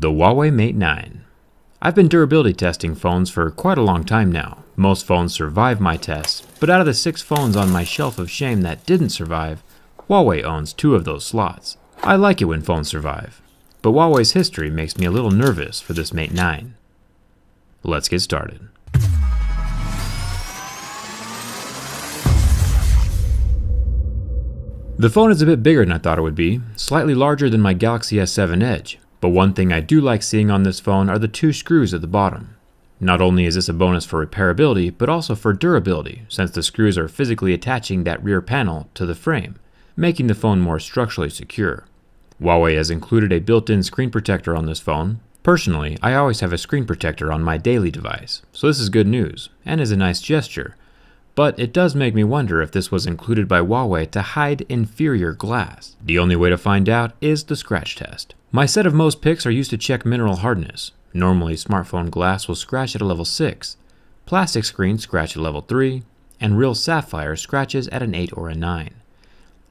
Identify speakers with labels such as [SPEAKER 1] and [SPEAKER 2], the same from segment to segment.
[SPEAKER 1] The Huawei Mate 9. I've been durability testing phones for quite a long time now. Most phones survive my tests, but out of the 6 phones on my shelf of shame that didn't survive, Huawei owns 2 of those slots. I like it when phones survive, but Huawei's history makes me a little nervous for this Mate 9. Let's get started. The phone is a bit bigger than I thought it would be, slightly larger than my Galaxy S7 Edge. But one thing I do like seeing on this phone are the 2 screws at the bottom. Not only is this a bonus for repairability, but also for durability, since the screws are physically attaching that rear panel to the frame, making the phone more structurally secure. Huawei has included a built-in screen protector on this phone. Personally, I always have a screen protector on my daily device, so this is good news, and is a nice gesture. But it does make me wonder if this was included by Huawei to hide inferior glass. The only way to find out is the scratch test. My set of most picks are used to check mineral hardness. Normally, smartphone glass will scratch at a level 6, plastic screens scratch at level 3, and real sapphire scratches at an 8 or a 9.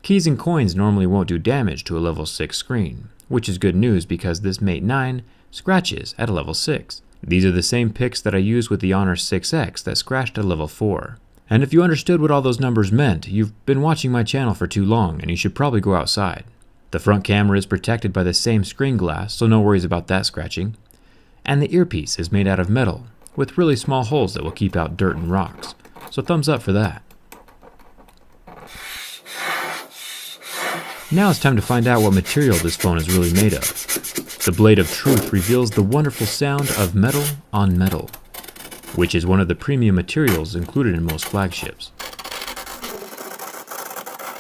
[SPEAKER 1] Keys and coins normally won't do damage to a level 6 screen, which is good news because this Mate 9 scratches at a level 6. These are the same picks that I used with the Honor 6X that scratched at level 4. And if you understood what all those numbers meant, you've been watching my channel for too long and you should probably go outside. The front camera is protected by the same screen glass, so no worries about that scratching. And the earpiece is made out of metal, with really small holes that will keep out dirt and rocks, so thumbs up for that. Now it's time to find out what material this phone is really made of. The blade of truth reveals the wonderful sound of metal on metal, which is one of the premium materials included in most flagships.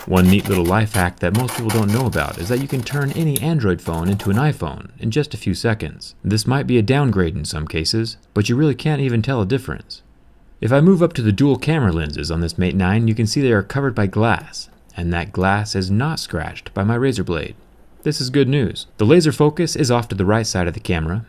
[SPEAKER 1] One neat little life hack that most people don't know about is that you can turn any Android phone into an iPhone in just a few seconds. This might be a downgrade in some cases, but you really can't even tell a difference. If I move up to the dual camera lenses on this Mate 9, you can see they are covered by glass, and that glass is not scratched by my razor blade. This is good news. The laser focus is off to the right side of the camera,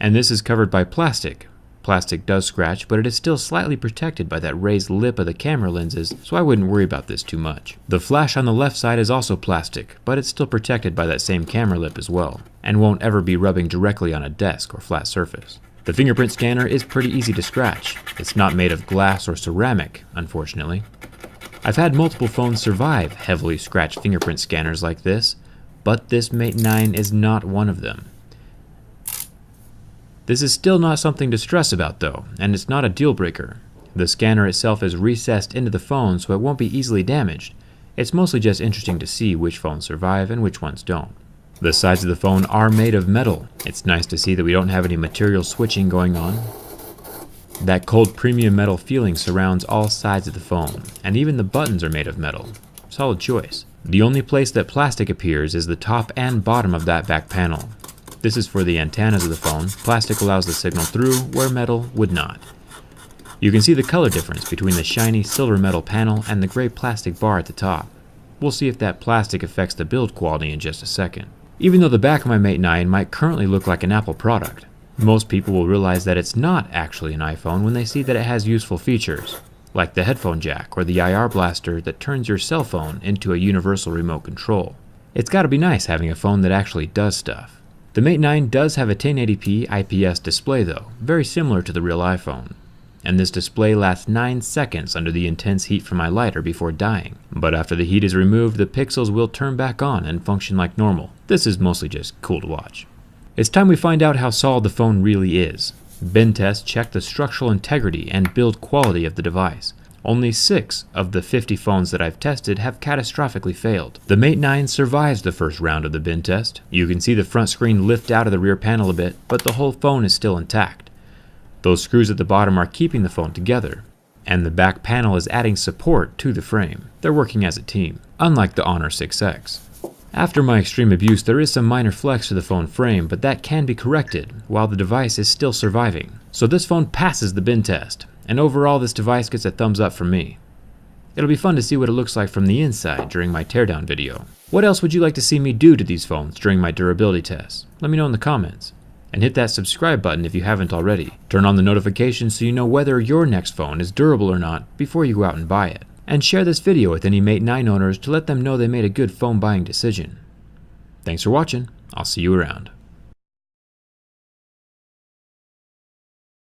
[SPEAKER 1] and this is covered by plastic. Plastic does scratch, but it is still slightly protected by that raised lip of the camera lenses, so I wouldn't worry about this too much. The flash on the left side is also plastic, but it's still protected by that same camera lip as well, and won't ever be rubbing directly on a desk or flat surface. The fingerprint scanner is pretty easy to scratch. It's not made of glass or ceramic, unfortunately. I've had multiple phones survive heavily scratched fingerprint scanners like this, but this Mate 9 is not one of them. This is still not something to stress about though, and it's not a deal breaker. The scanner itself is recessed into the phone so it won't be easily damaged. It's mostly just interesting to see which phones survive and which ones don't. The sides of the phone are made of metal. It's nice to see that we don't have any material switching going on. That cold premium metal feeling surrounds all sides of the phone, and even the buttons are made of metal. Solid choice. The only place that plastic appears is the top and bottom of that back panel. This is for the antennas of the phone. Plastic allows the signal through where metal would not. You can see the color difference between the shiny silver metal panel and the gray plastic bar at the top. We'll see if that plastic affects the build quality in just a second. Even though the back of my Mate 9 might currently look like an Apple product, most people will realize that it's not actually an iPhone when they see that it has useful features, like the headphone jack or the IR blaster that turns your cell phone into a universal remote control. It's gotta be nice having a phone that actually does stuff. The Mate 9 does have a 1080p IPS display though, very similar to the real iPhone. And this display lasts 9 seconds under the intense heat from my lighter before dying. But after the heat is removed, the pixels will turn back on and function like normal. This is mostly just cool to watch. It's time we find out how solid the phone really is. Bin tests check the structural integrity and build quality of the device. Only 6 of the 50 phones that I've tested have catastrophically failed. The Mate 9 survives the first round of the bin test. You can see the front screen lift out of the rear panel a bit, but the whole phone is still intact. Those screws at the bottom are keeping the phone together, and the back panel is adding support to the frame. They're working as a team, unlike the Honor 6X. After my extreme abuse, there is some minor flex to the phone frame, but that can be corrected while the device is still surviving. So this phone passes the bin test. And overall, this device gets a thumbs up from me. It'll be fun to see what it looks like from the inside during my teardown video. What else would you like to see me do to these phones during my durability tests? Let me know in the comments. And hit that subscribe button if you haven't already. Turn on the notifications so you know whether your next phone is durable or not before you go out and buy it. And share this video with any Mate 9 owners to let them know they made a good phone buying decision. Thanks for watching. I'll see you around.